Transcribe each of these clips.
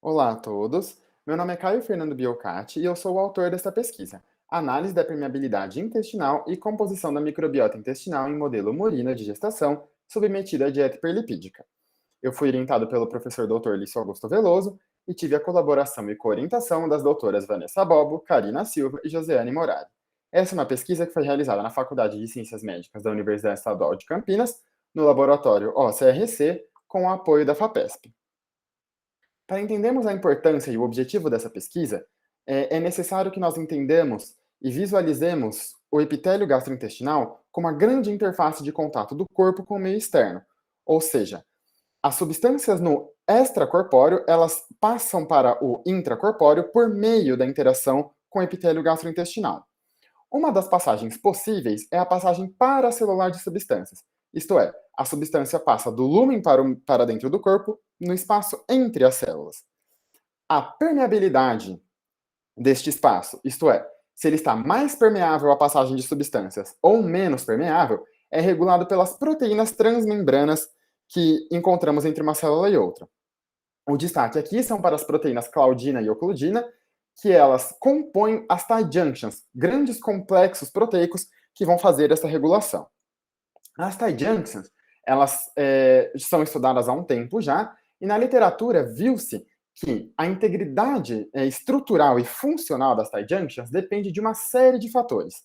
Olá a todos, meu nome é Caio Fernando Biocati e eu sou o autor desta pesquisa, Análise da permeabilidade intestinal e composição da microbiota intestinal em modelo murina de gestação submetida à dieta hiperlipídica. Eu fui orientado pelo professor Dr. Lício Augusto Veloso e tive a colaboração e coorientação das doutoras Vanessa Bobo, Karina Silva e Josiane Morari. Essa é uma pesquisa que foi realizada na Faculdade de Ciências Médicas da Universidade Estadual de Campinas, no laboratório OCRC, com o apoio da FAPESP. Para entendermos a importância e o objetivo dessa pesquisa, é necessário que nós entendamos e visualizemos o epitélio gastrointestinal como a grande interface de contato do corpo com o meio externo. Ou seja, as substâncias no extracorpóreo, elas passam para o intracorpóreo por meio da interação com o epitélio gastrointestinal. Uma das passagens possíveis é a passagem paracelular de substâncias, isto é, a substância passa do lúmen para dentro do corpo, no espaço entre as células. A permeabilidade deste espaço, isto é, se ele está mais permeável à passagem de substâncias ou menos permeável, é regulado pelas proteínas transmembranas que encontramos entre uma célula e outra. O destaque aqui são para as proteínas claudina e ocludina, que elas compõem as tight junctions, grandes complexos proteicos que vão fazer essa regulação. As tight junctions, elas são estudadas há um tempo já, e na literatura viu-se que a integridade estrutural e funcional das tight junctions depende de uma série de fatores.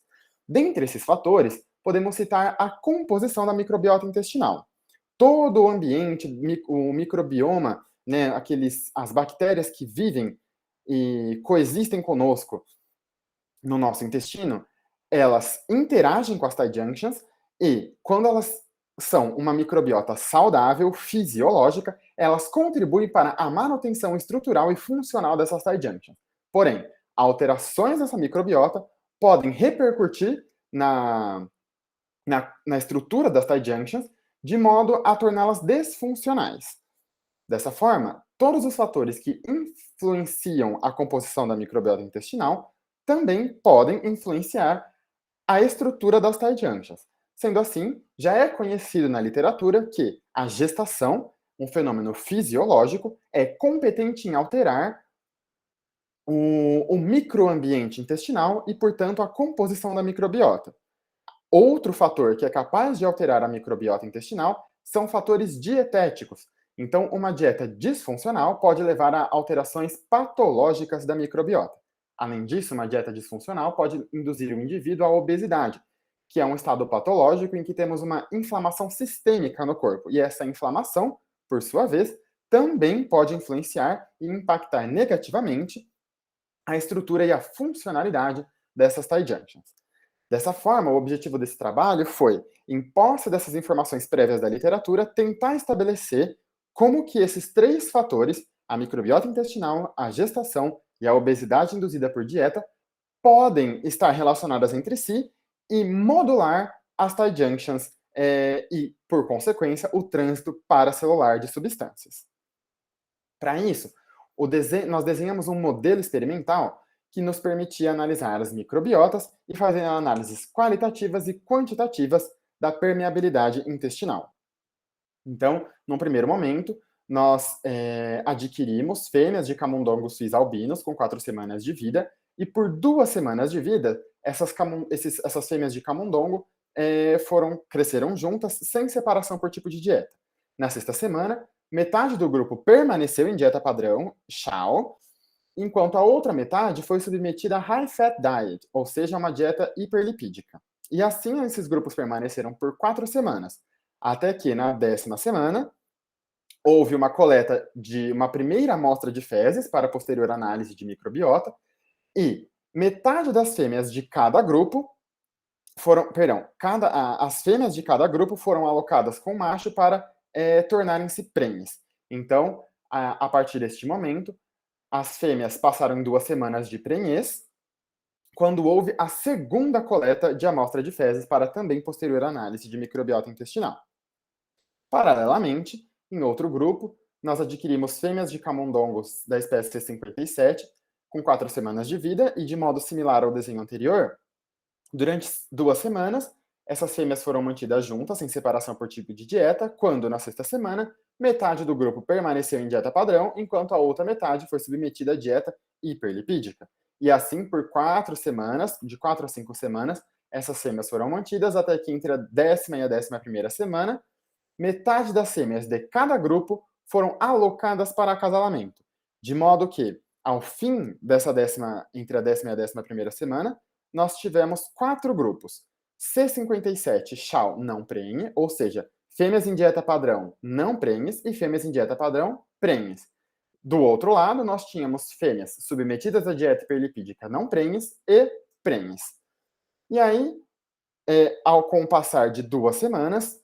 Dentre esses fatores, podemos citar a composição da microbiota intestinal. Todo o ambiente, o microbioma, né, as bactérias que vivem e coexistem conosco no nosso intestino, elas interagem com as tight junctions e, quando elas são uma microbiota saudável, fisiológica, elas contribuem para a manutenção estrutural e funcional dessas tight junctions. Porém, alterações dessa microbiota podem repercutir na estrutura das tight junctions, de modo a torná-las desfuncionais. Dessa forma, todos os fatores que influenciam a composição da microbiota intestinal também podem influenciar a estrutura das tight junctions. Sendo assim, já é conhecido na literatura que a gestação, um fenômeno fisiológico, é competente em alterar o microambiente intestinal e, portanto, a composição da microbiota. Outro fator que é capaz de alterar a microbiota intestinal são fatores dietéticos. Então, uma dieta disfuncional pode levar a alterações patológicas da microbiota. Além disso, uma dieta disfuncional pode induzir o indivíduo à obesidade, que é um estado patológico em que temos uma inflamação sistêmica no corpo. E essa inflamação, por sua vez, também pode influenciar e impactar negativamente a estrutura e a funcionalidade dessas tight junctions. Dessa forma, o objetivo desse trabalho foi, em posse dessas informações prévias da literatura, tentar estabelecer como que esses três fatores, a microbiota intestinal, a gestação e a obesidade induzida por dieta, podem estar relacionadas entre si e modular as tight junctions e, por consequência, o trânsito paracelular de substâncias. Para isso, nós desenhamos um modelo experimental que nos permitia analisar as microbiotas e fazer análises qualitativas e quantitativas da permeabilidade intestinal. Então, num primeiro momento, nós adquirimos fêmeas de camundongos suíços albinos com 4 semanas de vida, e por 2 semanas de vida, essas fêmeas de camundongo cresceram juntas, sem separação por tipo de dieta. Na sexta semana, metade do grupo permaneceu em dieta padrão, Chow, enquanto a outra metade foi submetida a High Fat Diet, ou seja, uma dieta hiperlipídica. E assim esses grupos permaneceram por 4 semanas, até que na 10ª semana houve uma coleta de uma primeira amostra de fezes para posterior análise de microbiota, e metade das fêmeas de cada grupo as fêmeas de cada grupo foram alocadas com o macho para tornarem-se prenhes. Então, a partir deste momento, as fêmeas passaram em 2 semanas de prenhez, quando houve a segunda coleta de amostra de fezes para também posterior análise de microbiota intestinal. Paralelamente, em outro grupo, nós adquirimos fêmeas de camundongos da espécie C57, com 4 semanas de vida, e de modo similar ao desenho anterior, durante 2 semanas, essas fêmeas foram mantidas juntas, sem separação por tipo de dieta, quando, na sexta semana, metade do grupo permaneceu em dieta padrão, enquanto a outra metade foi submetida à dieta hiperlipídica. E assim, por 4 semanas, de 4 a 5 semanas, essas fêmeas foram mantidas até que entre a 10ª e a 11ª semana, metade das fêmeas de cada grupo foram alocadas para acasalamento, de modo que, ao fim dessa entre a 10ª e a 11ª semana, nós tivemos 4 grupos. C57 Chow não prenhe, ou seja, fêmeas em dieta padrão não prenhes e fêmeas em dieta padrão prenhes. Do outro lado, nós tínhamos fêmeas submetidas à dieta hiperlipídica não prenhes e prenhes. E aí, com o passar de 2 semanas,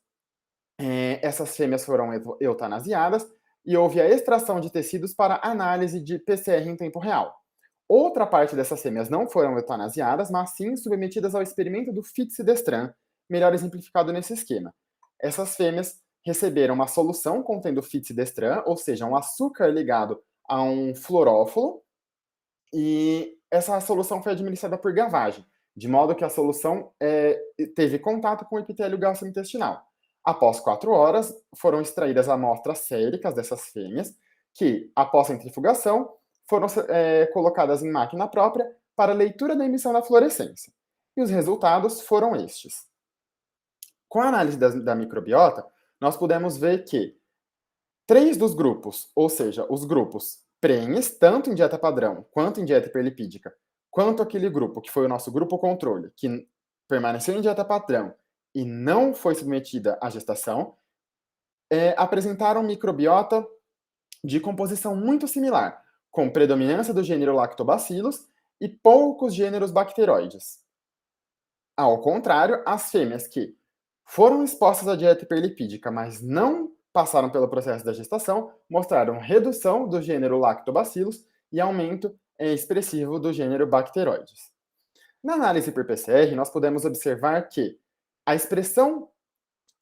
essas fêmeas foram eutanasiadas e houve a extração de tecidos para análise de PCR em tempo real. Outra parte dessas fêmeas não foram eutanasiadas, mas sim submetidas ao experimento do Fitz-Destran, melhor exemplificado nesse esquema. Essas fêmeas receberam uma solução contendo Fitz-Destran, ou seja, um açúcar ligado a um fluorófilo, e essa solução foi administrada por gavagem, de modo que a solução teve contato com o epitélio gastrointestinal. Após 4 horas, foram extraídas amostras séricas dessas fêmeas, que, após centrifugação, foram colocadas em máquina própria para leitura da emissão da fluorescência. E os resultados foram estes. Com a análise da microbiota, nós pudemos ver que 3 dos grupos, ou seja, os grupos prenhes, tanto em dieta padrão quanto em dieta hiperlipídica, quanto aquele grupo que foi o nosso grupo controle, que permaneceu em dieta padrão e não foi submetida à gestação, apresentaram microbiota de composição muito similar, com predominância do gênero Lactobacillus e poucos gêneros bacteroides. Ao contrário, as fêmeas que foram expostas à dieta hiperlipídica, mas não passaram pelo processo da gestação, mostraram redução do gênero Lactobacillus e aumento expressivo do gênero Bacteroides. Na análise por PCR, nós podemos observar que a expressão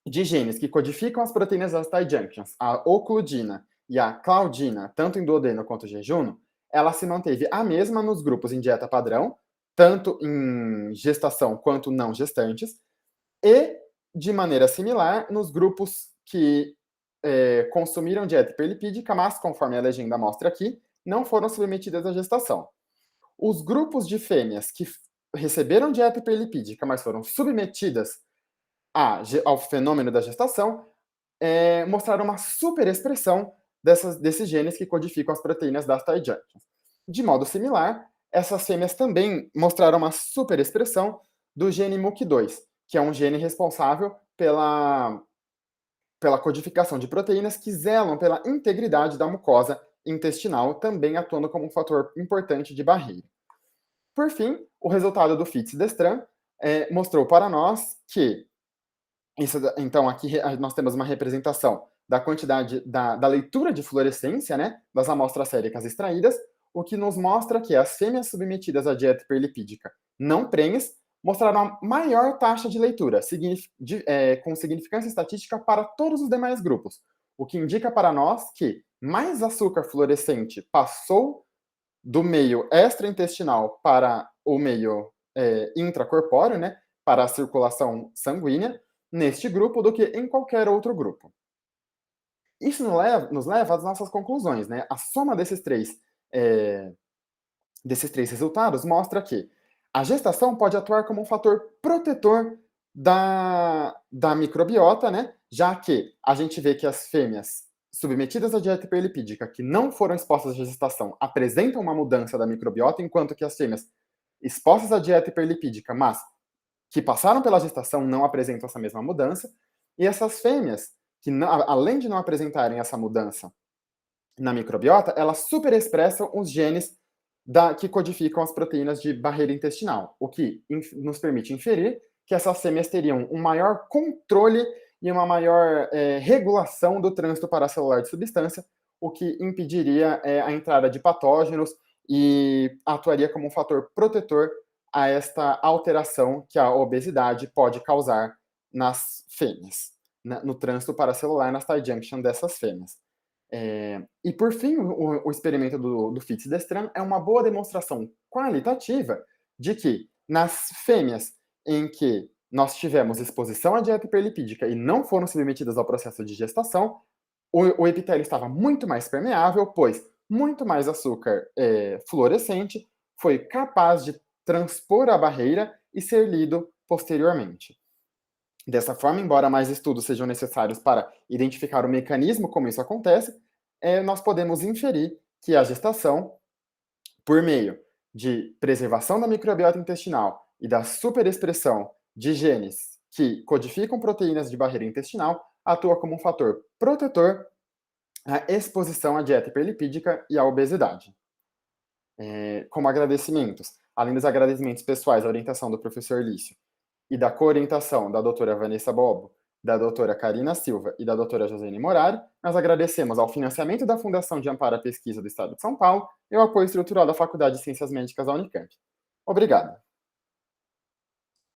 de genes que codificam as proteínas das tight junctions, a ocludina e a claudina, tanto em duodeno quanto jejuno, ela se manteve a mesma nos grupos em dieta padrão, tanto em gestação quanto não gestantes, e, de maneira similar, nos grupos que consumiram dieta hiperlipídica, mas, conforme a legenda mostra aqui, não foram submetidas à gestação. Os grupos de fêmeas que receberam dieta hiperlipídica, mas foram submetidas ao fenômeno da gestação, mostraram uma superexpressão desses genes que codificam as proteínas das tight junctions. De modo similar, essas fêmeas também mostraram uma superexpressão do gene MUC2, que é um gene responsável pela codificação de proteínas que zelam pela integridade da mucosa intestinal, também atuando como um fator importante de barreira. Por fim, o resultado do Fitz-Destran mostrou para nós que, então aqui nós temos uma representação da quantidade da leitura de fluorescência, né, das amostras séricas extraídas, o que nos mostra que as fêmeas submetidas à dieta hiperlipídica não prenhes mostraram a maior taxa de leitura, com significância estatística para todos os demais grupos, o que indica para nós que mais açúcar fluorescente passou do meio extraintestinal para o meio intracorpóreo, né, para a circulação sanguínea, neste grupo do que em qualquer outro grupo. Isso nos leva às nossas conclusões, né? A soma desses três resultados mostra que a gestação pode atuar como um fator protetor da microbiota, né? Já que a gente vê que as fêmeas submetidas à dieta hiperlipídica que não foram expostas à gestação apresentam uma mudança da microbiota, enquanto que as fêmeas expostas à dieta hiperlipídica, mas que passaram pela gestação, não apresentam essa mesma mudança. E essas fêmeas, que além de não apresentarem essa mudança na microbiota, elas superexpressam os genes que codificam as proteínas de barreira intestinal, o que nos permite inferir que essas fêmeas teriam um maior controle e uma maior regulação do trânsito paracelular de substância, o que impediria a entrada de patógenos e atuaria como um fator protetor a esta alteração que a obesidade pode causar nas fêmeas, no trânsito paracelular, nas tight junction dessas fêmeas. E por fim, o experimento do Fitz-Destran é uma boa demonstração qualitativa de que nas fêmeas em que nós tivemos exposição à dieta hiperlipídica e não foram submetidas ao processo de gestação, o epitélio estava muito mais permeável, pois muito mais açúcar fluorescente foi capaz de transpor a barreira e ser lido posteriormente. Dessa forma, embora mais estudos sejam necessários para identificar o mecanismo como isso acontece, nós podemos inferir que a gestação, por meio de preservação da microbiota intestinal e da superexpressão de genes que codificam proteínas de barreira intestinal, atua como um fator protetor à exposição à dieta hiperlipídica e à obesidade. Como agradecimentos, além dos agradecimentos pessoais à orientação do professor Lício e da coorientação da doutora Vanessa Bobo, da doutora Karina Silva e da doutora Josiane Morari, nós agradecemos ao financiamento da Fundação de Amparo à Pesquisa do Estado de São Paulo e ao apoio estrutural da Faculdade de Ciências Médicas da Unicamp. Obrigado.